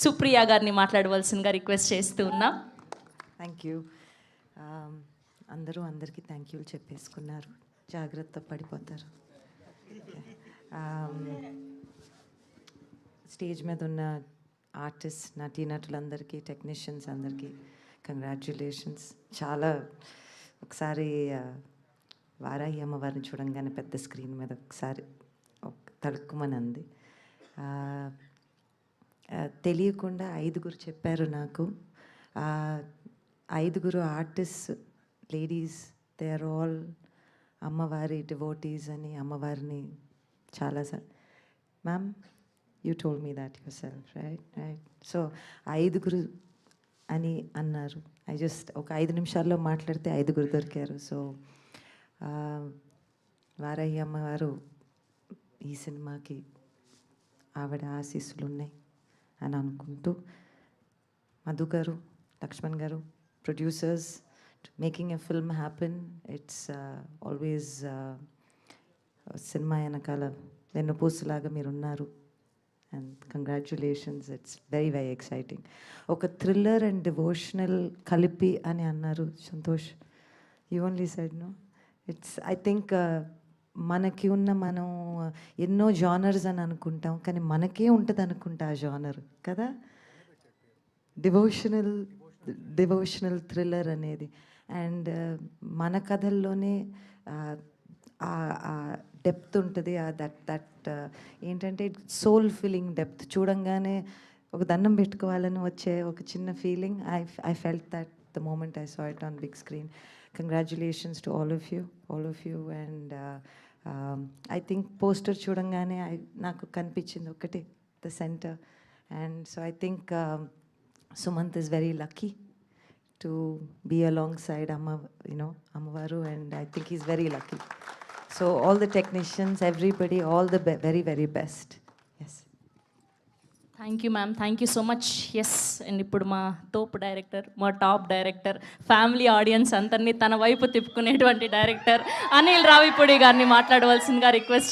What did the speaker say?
సుప్రియ గారిని మాట్లాడవలసిందిగా రిక్వెస్ట్ చేస్తూ ఉన్నాం. Thank you. అందరికీ థ్యాంక్ యూలు చెప్పేసుకున్నారు, జాగ్రత్త పడిపోతారు. స్టేజ్ మీద ఉన్న ఆర్టిస్ట్, నటీనటులందరికీ, టెక్నీషియన్స్ అందరికీ కంగ్రాచ్యులేషన్స్. చాలా ఒకసారి వారాహి అమ్మవారిని చూడంగానే పెద్ద స్క్రీన్ మీద ఒకసారి తలుక్కుమని అంది. తెలియకుండా 5 చెప్పారు నాకు. 5 artist ladies, they are all అమ్మవారి డివోటీస్ అని అమ్మవారిని చాలా ma'am you told me that yourself, right. So 5 అని అన్నారు. ఒక 5 నిమిషాల్లో మాట్లాడితే 5 దొరికారు. సో వారాహి అమ్మవారు ఈ సినిమాకి ఆవిడ ఆశీస్సులు ఉన్నాయి అని అనుకుంటూ, Madhu garu, Lakshman garu, producers, making a film happen. It's always cinema వెనకాల వెన్నుపూసలాగా మీరున్నారు. And congratulations, it's very very exciting. ఒక థ్రిల్లర్ అండ్ డివోషనల్ కలిపి అని అన్నారు Santosh. You only side no. It's I think మనం ఎన్నో జానర్స్ అని అనుకుంటాం, కానీ మనకే ఉంటుంది అనుకుంటా ఆ జానర్ కదా, డివోషనల్ థ్రిల్లర్ అనేది. అండ్ మన కథల్లోనే డెప్త్ ఉంటుంది. దట్ ఏంటంటే సోల్ ఫీలింగ్ డెప్త్. చూడంగానే ఒక దండం పెట్టుకోవాలని వచ్చే ఒక చిన్న feeling. I felt that the moment I saw it on big screen. Congratulations to all of you. And I think poster చూడంగానే నాకు కనిపించింది ఒకటి, the center. And so I think Sumanth is very lucky to be alongside Amavaru, and I think he's very lucky. So all the technicians, everybody, all the very, very best. Yes. Thank you ma'am, thank you so much. Yes, and ఇప్పుడు మా తోపు director, మా top director, family audience అందరినీ తన వైపు తిప్పుకునేటువంటి director Anil Ravipudi గారిని మాట్లాడవలసిందిగా request